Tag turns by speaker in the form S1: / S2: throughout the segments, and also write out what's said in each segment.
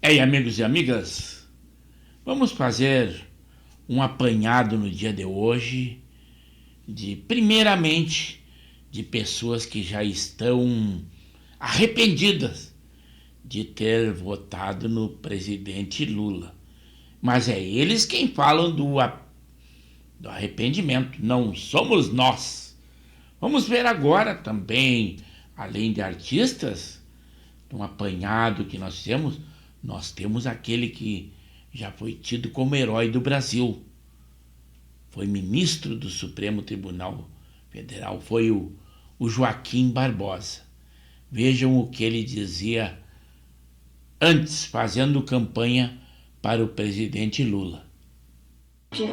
S1: Ei, amigos e amigas, vamos fazer um apanhado no dia de hoje primeiramente, de pessoas que já estão arrependidas de ter votado no presidente Lula. Mas é eles quem falam do arrependimento, não somos nós. Vamos ver agora também, além de artistas, um apanhado que nós temos aquele que já foi tido como herói do Brasil. Foi ministro do Supremo Tribunal Federal, foi o Joaquim Barbosa. Vejam o que ele dizia antes, fazendo campanha para o presidente Lula.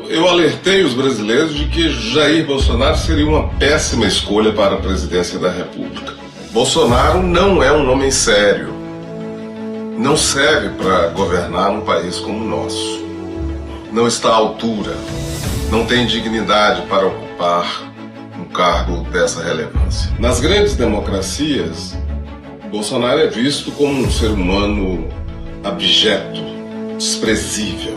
S2: Eu alertei os brasileiros de que Jair Bolsonaro seria uma péssima escolha para a presidência da República. Bolsonaro não é um homem sério. Não serve para governar um país como o nosso. Não está à altura. Não tem dignidade para ocupar um cargo dessa relevância. Nas grandes democracias, Bolsonaro é visto como um ser humano abjeto, desprezível,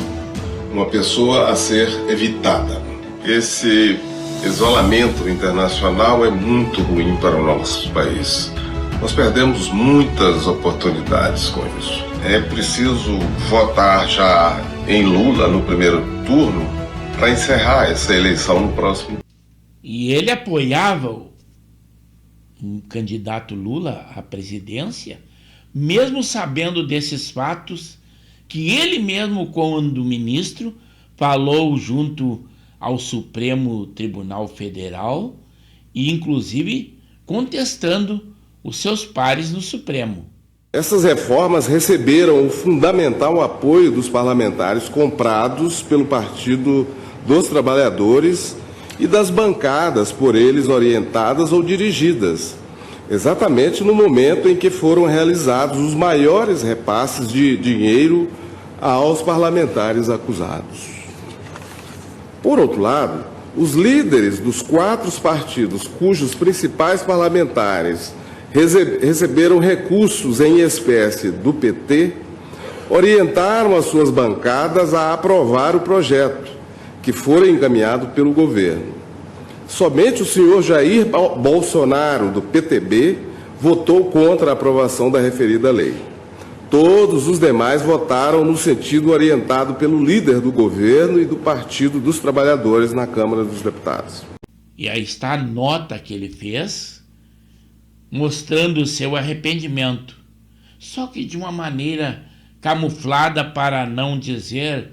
S2: uma pessoa a ser evitada. Esse isolamento internacional é muito ruim para o nosso país. Nós perdemos muitas oportunidades com isso. É preciso votar já em Lula no primeiro turno para encerrar essa eleição no próximo.
S1: E ele apoiava o candidato Lula à presidência, mesmo sabendo desses fatos que ele mesmo, quando ministro, falou junto ao Supremo Tribunal Federal e, inclusive, contestando os seus pares no Supremo.
S3: Essas reformas receberam o fundamental apoio dos parlamentares comprados pelo Partido dos Trabalhadores e das bancadas por eles orientadas ou dirigidas, exatamente no momento em que foram realizados os maiores repasses de dinheiro aos parlamentares acusados. Por outro lado, os líderes dos 4 partidos cujos principais parlamentares receberam recursos em espécie do PT, orientaram as suas bancadas a aprovar o projeto, que fora encaminhado pelo governo. Somente o senhor Jair Bolsonaro, do PTB, votou contra a aprovação da referida lei. Todos os demais votaram no sentido orientado pelo líder do governo e do Partido dos Trabalhadores na Câmara dos Deputados.
S1: E aí está a nota que ele fez, mostrando o seu arrependimento, só que de uma maneira camuflada para não dizer: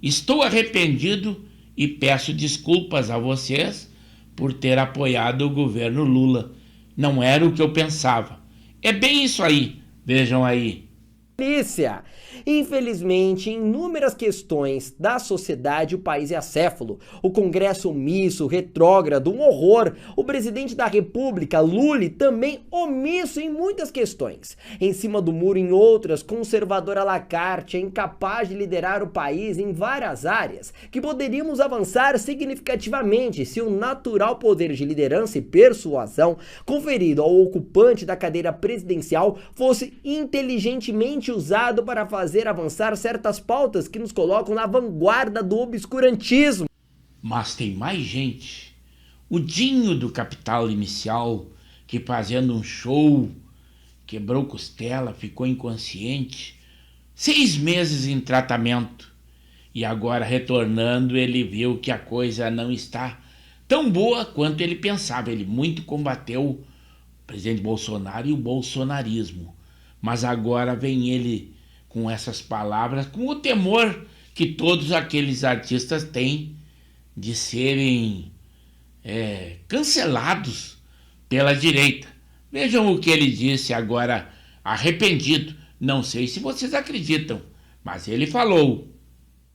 S1: estou arrependido e peço desculpas a vocês por ter apoiado o governo Lula. Não era o que eu pensava. É bem isso aí, vejam aí.
S4: Polícia. Infelizmente, em inúmeras questões da sociedade, o país é acéfalo. O Congresso omisso, retrógrado, um horror. O presidente da República, Lula, também omisso em muitas questões. Em cima do muro em outras, conservador à la carte, é incapaz de liderar o país em várias áreas, que poderíamos avançar significativamente se o natural poder de liderança e persuasão conferido ao ocupante da cadeira presidencial fosse inteligentemente usado para fazer avançar certas pautas que nos colocam na vanguarda do obscurantismo.
S1: Mas tem mais gente. O Dinho do Capital Inicial, que fazendo um show, quebrou costela, ficou inconsciente, 6 meses em tratamento. E agora, retornando, ele viu que a coisa não está tão boa quanto ele pensava. Ele muito combateu o presidente Bolsonaro e o bolsonarismo. Mas agora vem ele com essas palavras, com o temor que todos aqueles artistas têm de serem cancelados pela direita. Vejam o que ele disse agora, arrependido. Não sei se vocês acreditam, mas ele falou.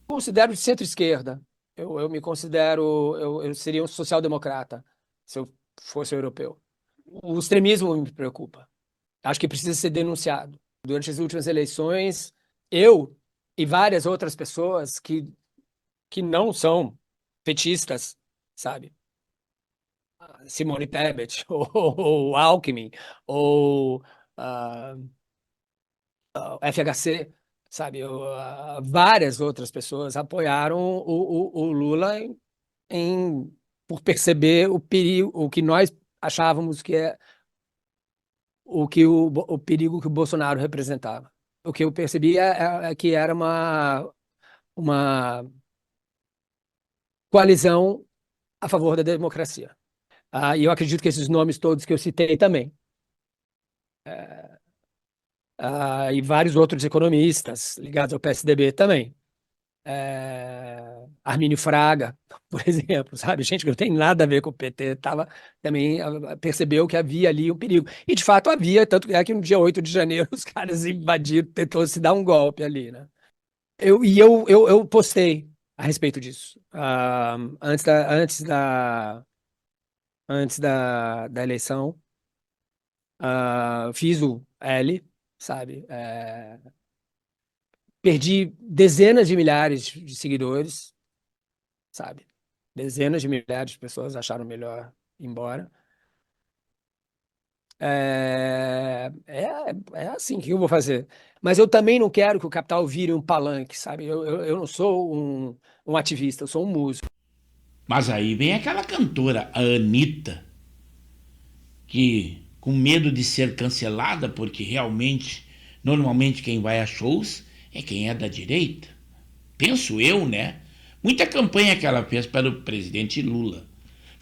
S5: Considero de centro-esquerda. Eu me considero, eu seria um social-democrata se eu fosse europeu. O extremismo me preocupa. Acho que precisa ser denunciado. Durante as últimas eleições, eu e várias outras pessoas que não são petistas, sabe? Simone Tebet, ou Alckmin, ou FHC, sabe? Várias outras pessoas apoiaram o Lula por perceber o perigo, o que nós achávamos que é o perigo que o Bolsonaro representava. O que eu percebi é que era uma coalizão a favor da democracia. E eu acredito que esses nomes todos que eu citei também. E vários outros economistas ligados ao PSDB também. Armínio Fraga, por exemplo, sabe? Gente que não tem nada a ver com o PT, também percebeu que havia ali um perigo. E, de fato, havia, tanto é que no dia 8 de janeiro os caras invadiram, tentou se dar um golpe ali, né? Eu postei a respeito disso. Antes da eleição, fiz o L, sabe? Perdi dezenas de milhares de seguidores, sabe? Dezenas de milhares de pessoas acharam melhor ir embora. É assim que eu vou fazer. Mas eu também não quero que o capital vire um palanque, sabe? Eu não sou um ativista, eu sou um músico.
S1: Mas aí vem aquela cantora, a Anitta, que com medo de ser cancelada, porque realmente, normalmente quem vai a shows é quem é da direita. Penso eu, né? Muita campanha que ela fez para o presidente Lula.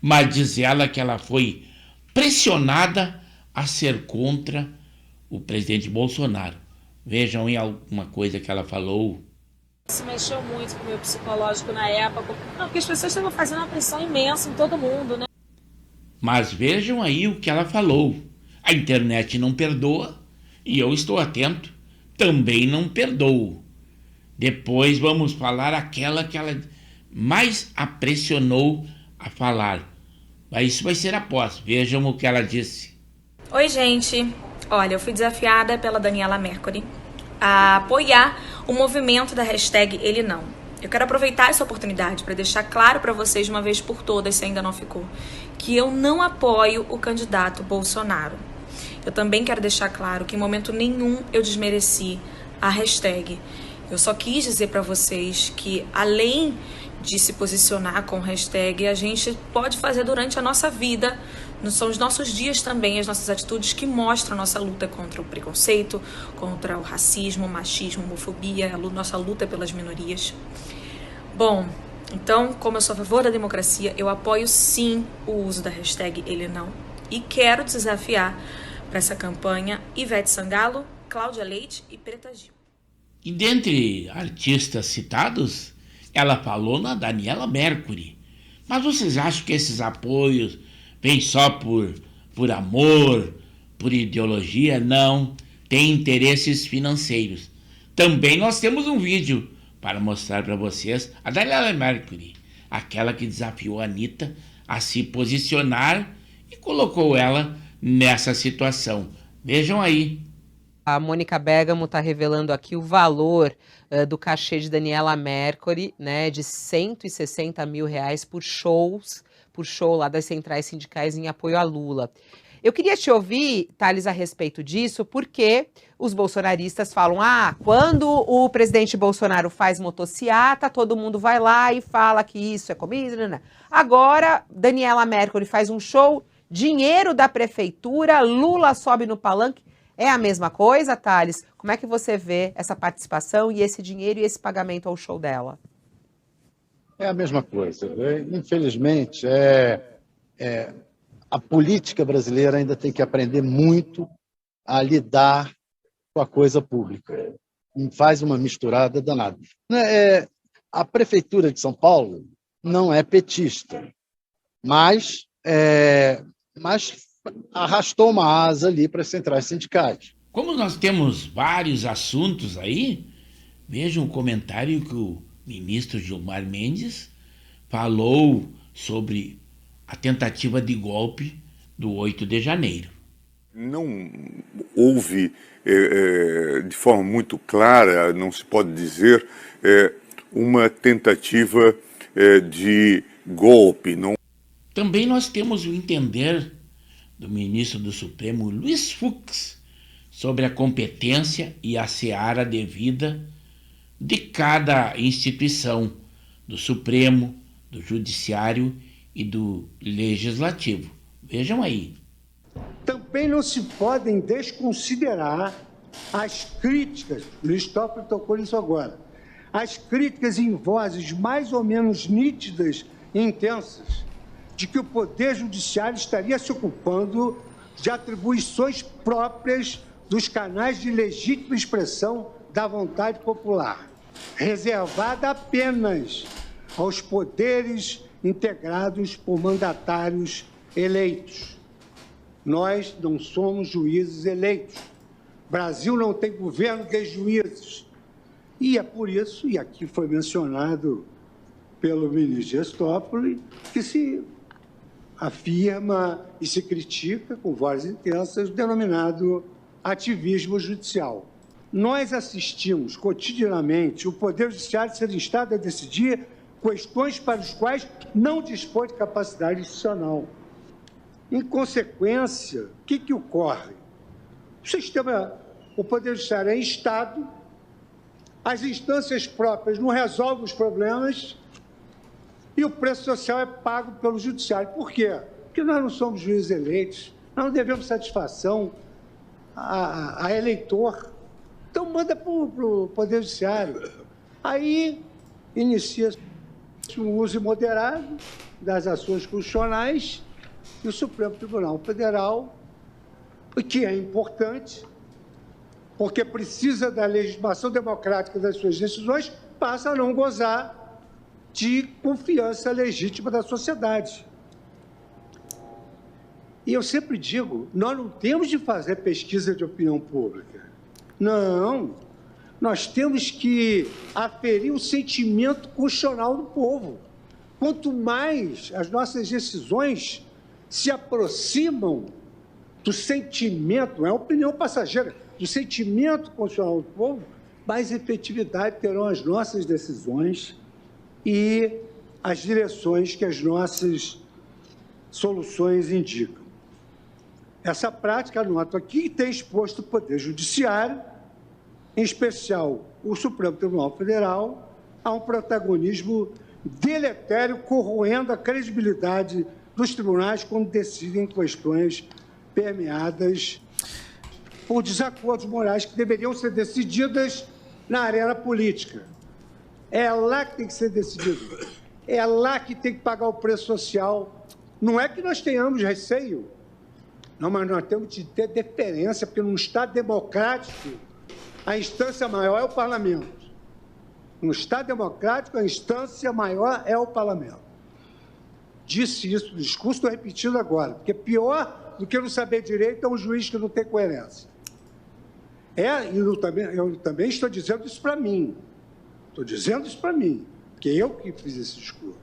S1: Mas diz ela que ela foi pressionada a ser contra o presidente Bolsonaro. Vejam aí alguma coisa que ela falou.
S6: Isso mexeu muito com o meu psicológico na época. Não, porque as pessoas estavam fazendo uma pressão imensa em todo mundo, né?
S1: Mas vejam aí o que ela falou. A internet não perdoa e eu estou atento. Também não perdoo. Depois vamos falar aquela que ela mais a pressionou a falar. Mas isso vai ser após. Vejam o que ela disse.
S7: Oi, gente. Olha, eu fui desafiada pela Daniela Mercury a apoiar o movimento da hashtag Ele Não. Eu quero aproveitar essa oportunidade para deixar claro para vocês de uma vez por todas, se ainda não ficou, que eu não apoio o candidato Bolsonaro. Eu também quero deixar claro que em momento nenhum eu desmereci a hashtag. Eu só quis dizer para vocês que, além de se posicionar com hashtag, a gente pode fazer durante a nossa vida, são os nossos dias também, as nossas atitudes que mostram a nossa luta contra o preconceito, contra o racismo, machismo, homofobia, nossa luta pelas minorias. Bom, então, como eu sou a favor da democracia, eu apoio sim o uso da hashtag Ele Não e quero desafiar para essa campanha Ivete Sangalo, Cláudia Leite e Preta Gil.
S1: E dentre artistas citados, ela falou na Daniela Mercury. Mas vocês acham que esses apoios vêm só por amor, por ideologia? Não, tem interesses financeiros. Também nós temos um vídeo para mostrar para vocês a Daniela Mercury, aquela que desafiou a Anitta a se posicionar e colocou ela nessa situação. Vejam aí.
S8: A Mônica Bergamo está revelando aqui o valor do cachê de Daniela Mercury, né, de R$160 mil por show lá das centrais sindicais em apoio a Lula. Eu queria te ouvir, Thales, a respeito disso, porque os bolsonaristas falam, quando o presidente Bolsonaro faz motociata, todo mundo vai lá e fala que isso é comida, né? Agora, Daniela Mercury faz um show, dinheiro da prefeitura, Lula sobe no palanque. É a mesma coisa, Thales? Como é que você vê essa participação e esse dinheiro e esse pagamento ao show dela?
S9: É a mesma coisa. Infelizmente, a política brasileira ainda tem que aprender muito a lidar com a coisa pública. Faz uma misturada danada. A Prefeitura de São Paulo não é petista, mas arrastou uma asa ali para as centrais sindicais.
S1: Como nós temos vários assuntos aí, vejam o comentário que o ministro Gilmar Mendes falou sobre a tentativa de golpe do 8 de janeiro.
S10: Não houve, de forma muito clara, não se pode dizer, uma tentativa de golpe. Não.
S1: Também nós temos o entender do ministro do Supremo, Luiz Fux, sobre a competência e a seara devida de cada instituição, do Supremo, do Judiciário e do Legislativo. Vejam aí.
S11: Também não se podem desconsiderar as críticas, Luiz Toffoli tocou nisso agora, as críticas em vozes mais ou menos nítidas e intensas de que o Poder Judiciário estaria se ocupando de atribuições próprias dos canais de legítima expressão da vontade popular, reservada apenas aos poderes integrados por mandatários eleitos. Nós não somos juízes eleitos. O Brasil não tem governo de juízes. E é por isso, e aqui foi mencionado pelo ministro Dias Toffoli, que se afirma e se critica com vozes intensas o denominado ativismo judicial. Nós assistimos cotidianamente o Poder Judiciário ser instado a decidir questões para as quais não dispõe de capacidade institucional. Em consequência, o que ocorre? O Poder Judiciário é instado, as instâncias próprias não resolvem os problemas e o preço social é pago pelo Judiciário. Por quê? Porque nós não somos juízes eleitos, nós não devemos satisfação a eleitor. Então, manda para o Poder Judiciário. Aí, inicia-se um uso imoderado das ações constitucionais e o Supremo Tribunal Federal, que é importante, porque precisa da legitimação democrática das suas decisões, passa a não gozar de confiança legítima da sociedade. E eu sempre digo, nós não temos de fazer pesquisa de opinião pública. Não, nós temos que aferir o sentimento constitucional do povo. Quanto mais as nossas decisões se aproximam do sentimento, não é opinião passageira, do sentimento constitucional do povo, mais efetividade terão as nossas decisões e as direções que as nossas soluções indicam. Essa prática, anoto aqui, tem exposto o Poder Judiciário, em especial o Supremo Tribunal Federal, a um protagonismo deletério, corroendo a credibilidade dos tribunais quando decidem questões permeadas por desacordos morais que deveriam ser decididas na arena política. É lá que tem que ser decidido. É lá que tem que pagar o preço social. Não é que nós tenhamos receio, não, mas nós temos de ter deferência, porque num Estado democrático, a instância maior é o parlamento. No Estado democrático, a instância maior é o parlamento. Disse isso no discurso, estou repetindo agora, porque pior do que não saber direito é um juiz que não tem coerência. Eu também estou dizendo isso para mim. Estou dizendo isso para mim, porque eu que fiz esse discurso.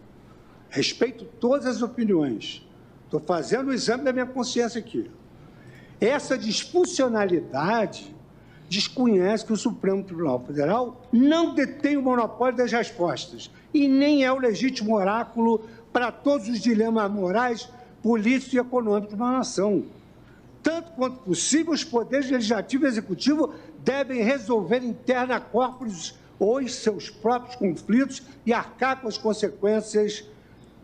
S11: Respeito todas as opiniões. Estou fazendo o exame da minha consciência aqui. Essa disfuncionalidade desconhece que o Supremo Tribunal Federal não detém o monopólio das respostas e nem é o legítimo oráculo para todos os dilemas morais, políticos e econômicos de uma nação. Tanto quanto possível, os poderes legislativo e executivo devem resolver interna corporis os seus próprios conflitos e arcar com as consequências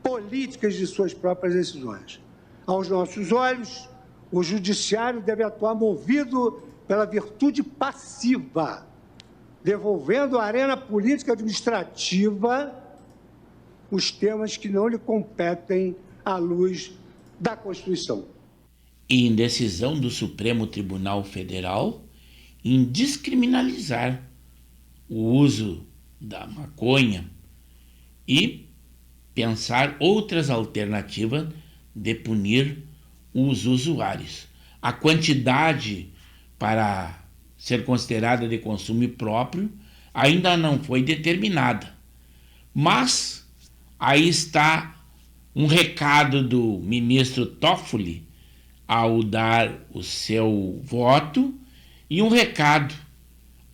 S11: políticas de suas próprias decisões. Aos nossos olhos, o Judiciário deve atuar movido pela virtude passiva, devolvendo à arena política administrativa os temas que não lhe competem à luz da Constituição.
S1: E em decisão do Supremo Tribunal Federal em descriminalizar o uso da maconha e pensar outras alternativas de punir os usuários. A quantidade para ser considerada de consumo próprio ainda não foi determinada. Mas aí está um recado do ministro Toffoli ao dar o seu voto e um recado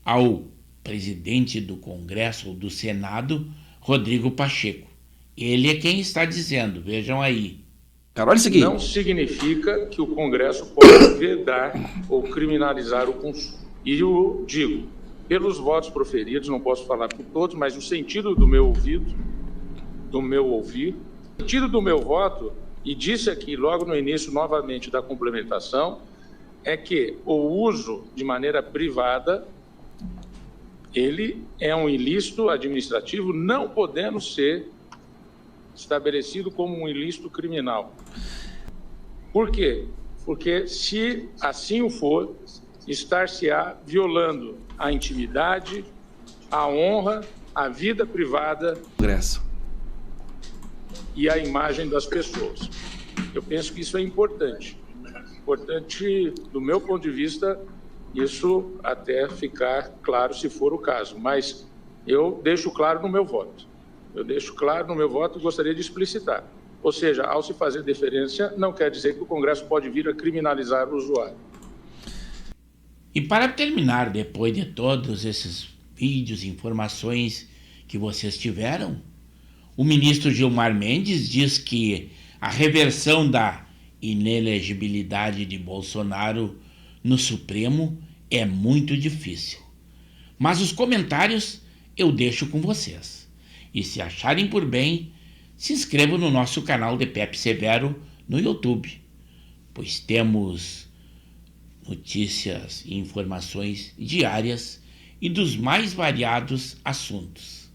S1: ao presidente do Congresso ou do Senado, Rodrigo Pacheco. Ele é quem está dizendo, vejam aí.
S12: Cara, olha isso aqui.
S13: Não significa que o Congresso pode vedar ou criminalizar o consumo. E eu digo,
S12: pelos votos proferidos, não posso falar por todos, mas o sentido do meu ouvido, do meu ouvir, o sentido do meu voto, e disse aqui logo no início novamente da complementação, é que o uso de maneira privada, ele é um ilícito administrativo, não podendo ser estabelecido como um ilícito criminal. Por quê? Porque se assim o for, estar-se-á violando a intimidade, a honra, a vida privada e a imagem das pessoas. Eu penso que isso é importante. Importante, do meu ponto de vista, isso até ficar claro se for o caso, mas eu deixo claro no meu voto. Eu deixo claro no meu voto e gostaria de explicitar. Ou seja, ao se fazer deferência, não quer dizer que o Congresso pode vir a criminalizar o usuário.
S1: E para terminar, depois de todos esses vídeos, informações que vocês tiveram, o ministro Gilmar Mendes diz que a reversão da inelegibilidade de Bolsonaro no Supremo é muito difícil. Mas os comentários eu deixo com vocês. E se acharem por bem, se inscrevam no nosso canal de Pepe Severo no YouTube, pois temos notícias e informações diárias e dos mais variados assuntos.